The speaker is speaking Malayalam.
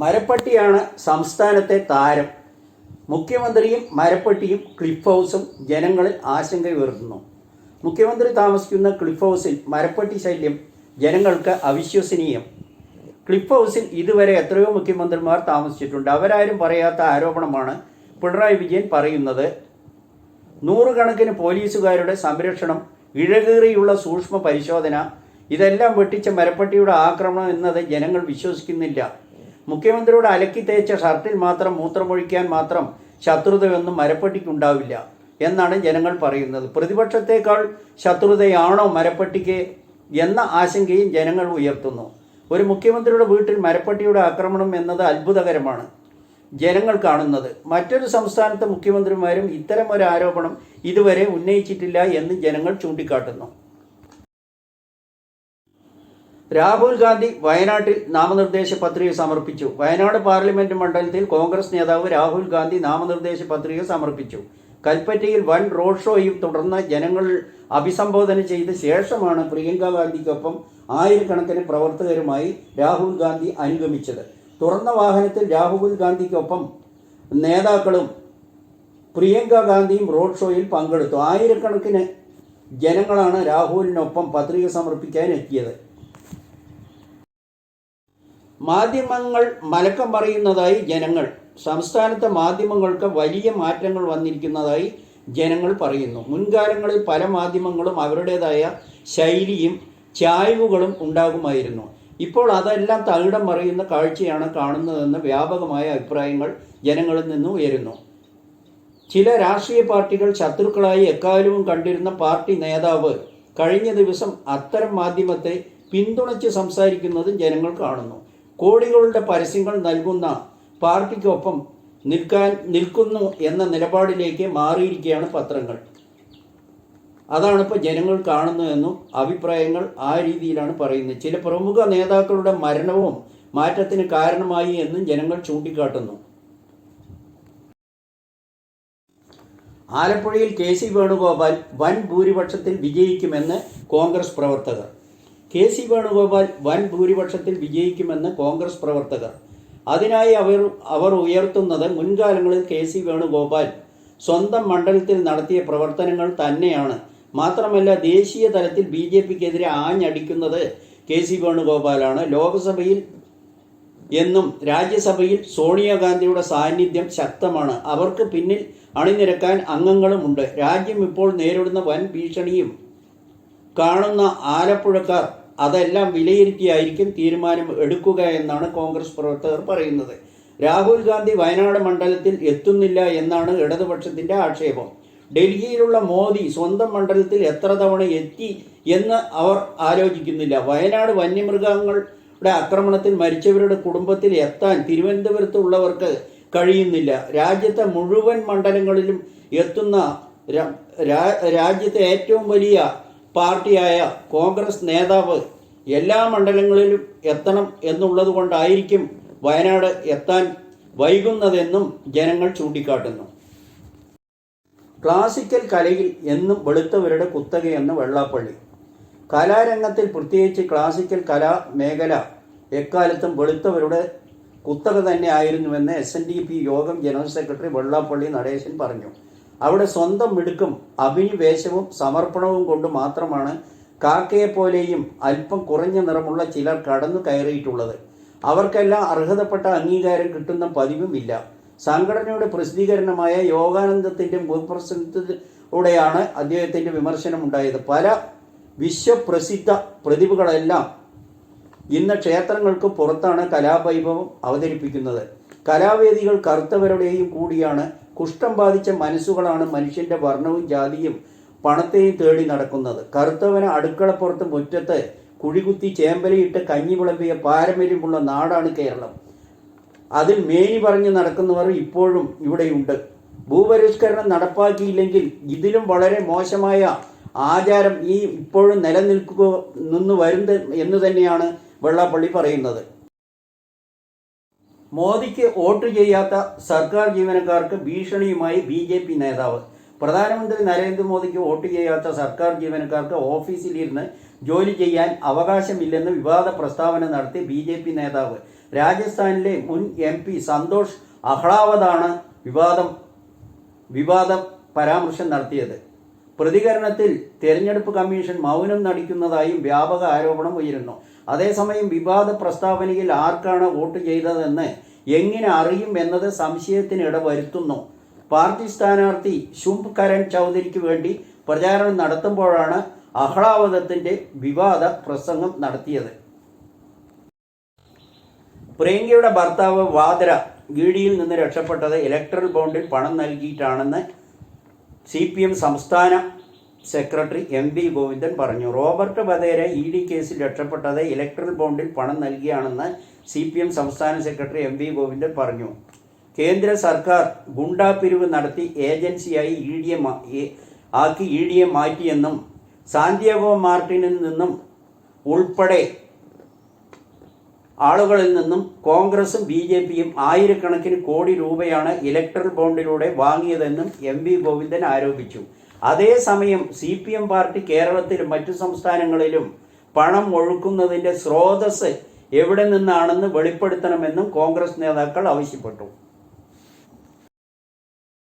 മരപ്പട്ടിയാണ് സംസ്ഥാനത്തെ താരം. മുഖ്യമന്ത്രിയും മരപ്പട്ടിയും ക്ലിഫ് ഹൗസും ജനങ്ങളിൽ ആശങ്കയുയർത്തുന്നു. മുഖ്യമന്ത്രി താമസിക്കുന്ന ക്ലിഫ് ഹൗസിൽ മരപ്പട്ടി ശല്യം ജനങ്ങൾക്ക് അവിശ്വസനീയം. ക്ലിഫ് ഹൗസിൽ ഇതുവരെ എത്രയോ മുഖ്യമന്ത്രിമാർ താമസിച്ചിട്ടുണ്ട്. അവരാരും പറയാത്ത ആരോപണമാണ് പിണറായി വിജയൻ പറയുന്നത്. നൂറുകണക്കിന് പോലീസുകാരുടെ സംരക്ഷണം, ഇഴകേറിയുള്ള സൂക്ഷ്മ പരിശോധന, ഇതെല്ലാം വെട്ടിച്ച മരപ്പട്ടിയുടെ ആക്രമണം എന്നത് ജനങ്ങൾ വിശ്വസിക്കുന്നില്ല. മുഖ്യമന്ത്രിയുടെ അലക്കി തേച്ച ഷർട്ടിൽ മാത്രം മൂത്രമൊഴിക്കാൻ മാത്രം ശത്രുതയൊന്നും മരപ്പട്ടിക്കുണ്ടാവില്ല എന്നാണ് ജനങ്ങൾ പറയുന്നത്. പ്രതിപക്ഷത്തേക്കാൾ ശത്രുതയാണോ മരപ്പട്ടിക്ക് എന്ന ആശങ്കയും ജനങ്ങൾ ഉയർത്തുന്നു. ഒരു മുഖ്യമന്ത്രിയുടെ വീട്ടിൽ മരപ്പട്ടിയുടെ ആക്രമണം എന്നത് അത്ഭുതകരമാണ് ജനങ്ങൾ കാണുന്നത്. മറ്റൊരു സംസ്ഥാനത്തെ മുഖ്യമന്ത്രിമാരും ഇത്തരം ഒരു ആരോപണം ഇതുവരെ ഉന്നയിച്ചിട്ടില്ല എന്ന് ജനങ്ങൾ ചൂണ്ടിക്കാട്ടുന്നു. രാഹുൽ ഗാന്ധി വയനാട്ടിൽ നാമനിർദ്ദേശ പത്രിക സമർപ്പിച്ചു. വയനാട് പാർലമെന്റ് മണ്ഡലത്തിൽ കോൺഗ്രസ് നേതാവ് രാഹുൽ ഗാന്ധി നാമനിർദ്ദേശ പത്രിക സമർപ്പിച്ചു. കൽപ്പറ്റയിൽ വൻ റോഡ് ഷോയും തുടർന്ന് ജനങ്ങൾ അഭിസംബോധന ചെയ്ത ശേഷമാണ് പ്രിയങ്ക ഗാന്ധിക്കൊപ്പം ആയിരക്കണക്കിന് പ്രവർത്തകരുമായി രാഹുൽ ഗാന്ധി അനുഗമിച്ചത്. തുറന്ന വാഹനത്തിൽ രാഹുൽ ഗാന്ധിക്കൊപ്പം നേതാക്കളും പ്രിയങ്ക ഗാന്ധിയും റോഡ് ഷോയിൽ പങ്കെടുത്തു. ആയിരക്കണക്കിന് ജനങ്ങളാണ് രാഹുലിനൊപ്പം പത്രിക സമർപ്പിക്കാൻ എത്തിയത്. മാധ്യമങ്ങൾ മലക്കം പറയുന്നതായി ജനങ്ങൾ. സംസ്ഥാനത്തെ മാധ്യമങ്ങൾക്ക് വലിയ മാറ്റങ്ങൾ വന്നിരിക്കുന്നതായി ജനങ്ങൾ പറയുന്നു. മുൻകാലങ്ങളിൽ പല മാധ്യമങ്ങളും അവരുടേതായ ശൈലിയും ചായ്വുകളും ഉണ്ടാകുമായിരുന്നു. ഇപ്പോൾ അതെല്ലാം തകിടം മറിയുന്ന കാഴ്ചയാണ് കാണുന്നതെന്ന് വ്യാപകമായ അഭിപ്രായങ്ങൾ ജനങ്ങളിൽ നിന്ന് ഉയരുന്നു. ചില രാഷ്ട്രീയ പാർട്ടികൾ ശത്രുക്കളായി എക്കാലവും കണ്ടിരുന്ന പാർട്ടി നേതാവ് കഴിഞ്ഞ ദിവസം അത്തരം മാധ്യമത്തെ പിന്തുണച്ച് സംസാരിക്കുന്നതും ജനങ്ങൾ കാണുന്നു. കോടികളുടെ പരസ്യങ്ങൾ നൽകുന്ന പാർട്ടിക്കൊപ്പം നിൽക്കുന്നു എന്ന നിലപാടിലേക്ക് മാറിയിരിക്കുകയാണ് പത്രങ്ങൾ. അതാണിപ്പോൾ ജനങ്ങൾ കാണുന്നതെന്നും അഭിപ്രായങ്ങൾ ആ രീതിയിലാണ് പറയുന്നത്. ചില പ്രമുഖ നേതാക്കളുടെ മരണവും മാറ്റത്തിന് കാരണമായി എന്നും ജനങ്ങൾ ചൂണ്ടിക്കാട്ടുന്നു. ആലപ്പുഴയിൽ കെ.സി. വേണുഗോപാൽ വൻ ഭൂരിപക്ഷത്തിൽ വിജയിക്കുമെന്ന് കോൺഗ്രസ് പ്രവർത്തകർ. കെ.സി. വേണുഗോപാൽ വൻ ഭൂരിപക്ഷത്തിൽ വിജയിക്കുമെന്ന് കോൺഗ്രസ് പ്രവർത്തകർ. അതിനായി അവർ ഉയർത്തുന്നത് മുൻകാലങ്ങളിൽ കെ.സി. വേണുഗോപാൽ സ്വന്തം മണ്ഡലത്തിൽ നടത്തിയ പ്രവർത്തനങ്ങൾ തന്നെയാണ്. മാത്രമല്ല, ദേശീയ തലത്തിൽ ബി.ജെ.പിക്കെതിരെ ആഞ്ഞടിക്കുന്നത് കെ.സി. വേണുഗോപാലാണ്. ലോക്സഭയിൽ എന്നും രാജ്യസഭയിൽ സോണിയാഗാന്ധിയുടെ സാന്നിധ്യം ശക്തമാണ്. അവർക്ക് പിന്നിൽ അണിനിരക്കാൻ അംഗങ്ങളുമുണ്ട്. രാജ്യം ഇപ്പോൾ നേരിടുന്ന വൻ ഭീഷണിയും കാണുന്ന ആലപ്പുഴക്കാർ അതെല്ലാം വിലയിരുത്തിയായിരിക്കും തീരുമാനം എടുക്കുക എന്നാണ് കോൺഗ്രസ് പ്രവർത്തകർ പറയുന്നത്. രാഹുൽ ഗാന്ധി വയനാട് മണ്ഡലത്തിൽ എത്തുന്നില്ല എന്നാണ് ഇടതുപക്ഷത്തിന്റെ ആക്ഷേപം. ഡൽഹിയിലുള്ള മോദി സ്വന്തം മണ്ഡലത്തിൽ എത്ര തവണ എത്തി എന്ന് അവർ ആലോചിക്കുന്നില്ല. വയനാട് വന്യമൃഗങ്ങളുടെ ആക്രമണത്തിൽ മരിച്ചവരുടെ കുടുംബത്തിൽ എത്താൻ തിരുവനന്തപുരത്തുള്ളവർക്ക് കഴിയുന്നില്ല. രാജ്യത്തെ മുഴുവൻ മണ്ഡലങ്ങളിലും എത്തുന്ന രാജ്യത്തെ ഏറ്റവും വലിയ പാർട്ടിയായ കോൺഗ്രസ് നേതാവ് എല്ലാ മണ്ഡലങ്ങളിലും എത്തണം എന്നുള്ളത് കൊണ്ടായിരിക്കും വയനാട് എത്താൻ വൈകുന്നതെന്നും ജനങ്ങൾ ചൂണ്ടിക്കാട്ടുന്നു. ക്ലാസിക്കൽ കലയിൽ എന്നും വെളുത്തവരുടെ കുത്തകയെന്ന് വെള്ളാപ്പള്ളി. കലാരംഗത്തിൽ പ്രത്യേകിച്ച് ക്ലാസിക്കൽ കലാ മേഖല എക്കാലത്തും വെളുത്തവരുടെ കുത്തക തന്നെ ആയിരുന്നുവെന്ന് SNDP യോഗം ജനറൽ സെക്രട്ടറി വെള്ളാപ്പള്ളി നടേശൻ പറഞ്ഞു. അവിടെ സ്വന്തം മിടുക്കും അഭിനിവേശവും സമർപ്പണവും കൊണ്ട് മാത്രമാണ് കാക്കയെപ്പോലെയും അല്പം കുറഞ്ഞ നിറമുള്ള ചിലർ കടന്നു കയറിയിട്ടുള്ളത്. അവർക്കെല്ലാം അർഹതപ്പെട്ട അംഗീകാരം കിട്ടുന്ന പതിവുമില്ല. സംഘടനയുടെ പ്രസിദ്ധീകരണമായ യോഗാനന്ദത്തിൻ്റെ മുഖപ്രസംഗത്തിലൂടെയാണ് അദ്ദേഹത്തിൻ്റെ വിമർശനമുണ്ടായത്. പല വിശ്വപ്രസിദ്ധ പ്രതിഭകളെല്ലാം ഇന്ന് ക്ഷേത്രങ്ങൾക്ക് പുറത്താണ് കലാവൈഭവം അവതരിപ്പിക്കുന്നത്. കലാവേദികൾ കറുത്തവരുടെയും കൂടിയാണ്. കുഷ്ഠം ബാധിച്ച മനസ്സുകളാണ് മനുഷ്യന്റെ വർണ്ണവും ജാതിയും പണത്തെയും തേടി നടക്കുന്നത്. കറുത്തവന് അടുക്കളപ്പുറത്ത് മുറ്റത്ത് കുഴികുത്തി ചേമ്പലയിട്ട് കഞ്ഞി വിളമ്പിയ പാരമ്പര്യമുള്ള നാടാണ് കേരളം. അതിൽ മേനി പറഞ്ഞു നടക്കുന്നവർ ഇപ്പോഴും ഇവിടെയുണ്ട്. ഭൂപരിഷ്കരണം നടപ്പാക്കിയില്ലെങ്കിൽ ഇതിലും വളരെ മോശമായ ആചാരം ഇപ്പോഴും നിന്നു വരുന്നത് എന്ന് തന്നെയാണ് വെള്ളാപ്പള്ളി പറയുന്നത്. മോദിക്ക് വോട്ട് ചെയ്യാത്ത സർക്കാർ ജീവനക്കാർക്ക് ഭീഷണിയുമായി BJP നേതാവ്. പ്രധാനമന്ത്രി നരേന്ദ്രമോദിക്ക് വോട്ട് ചെയ്യാത്ത സർക്കാർ ജീവനക്കാർക്ക് ഓഫീസിലിരുന്ന് ജോലി ചെയ്യാൻ അവകാശമില്ലെന്ന് വിവാദ പ്രസ്താവന നടത്തി BJP നേതാവ് രാജസ്ഥാനിലെ മുൻ MP സന്തോഷ് അഹ്ലാവതാണ് വിവാദ പരാമർശം നടത്തിയത്. പ്രതികരണത്തിൽ തെരഞ്ഞെടുപ്പ് കമ്മീഷൻ മൗനം നടിക്കുന്നതായും വ്യാപക ആരോപണം ഉയരുന്നു. അതേസമയം വിവാദ പ്രസ്താവനയിൽ ആർക്കാണ് വോട്ട് ചെയ്തതെന്ന് എങ്ങനെ അറിയും എന്നത് സംശയത്തിന് ഇടവരുത്തുന്നു. പാർട്ടി സ്ഥാനാർത്ഥി ശുംഭ് കരൺ ചൗധരിക്ക് വേണ്ടി പ്രചാരണം നടത്തുമ്പോഴാണ് അഹ്ലാവതത്തിന്റെ വിവാദ പ്രസംഗം നടത്തിയത്. പ്രിയങ്കയുടെ ഭർത്താവ് വാദ്ര ഇഡിയിൽ നിന്ന് രക്ഷപ്പെട്ടത് ഇലക്ട്രൽ ബോണ്ടിൽ പണം നൽകിയിട്ടാണെന്ന് CPM സംസ്ഥാന സെക്രട്ടറി MV ഗോവിന്ദൻ പറഞ്ഞു. റോബർട്ട് വധേര ED കേസിൽ രക്ഷപ്പെട്ടത് ഇലക്ട്രൽ ബോണ്ടിൽ പണം നൽകിയാണെന്ന് CPM സംസ്ഥാന സെക്രട്ടറി MV ഗോവിന്ദൻ പറഞ്ഞു. കേന്ദ്ര സർക്കാർ ഗുണ്ടാപിരിവ് നടത്തി ഏജൻസിയായി EDയെ മാറ്റിയെന്നും സാന്റിയാഗോ മാർട്ടിനിൽ നിന്നും ഉൾപ്പെടെ ആളുകളിൽ നിന്നും കോൺഗ്രസും BJPയും ആയിരക്കണക്കിന് കോടി രൂപയാണ് ഇലക്ട്രൽ ബോണ്ടിലൂടെ വാങ്ങിയതെന്നും MV ഗോവിന്ദൻ ആരോപിച്ചു. അതേസമയം CPM പാർട്ടി കേരളത്തിലും മറ്റു സംസ്ഥാനങ്ങളിലും പണം ഒഴുക്കുന്നതിൻ്റെ സ്രോതസ് എവിടെ നിന്നാണെന്ന് വെളിപ്പെടുത്തണമെന്നും കോൺഗ്രസ് നേതാക്കൾ ആവശ്യപ്പെട്ടു.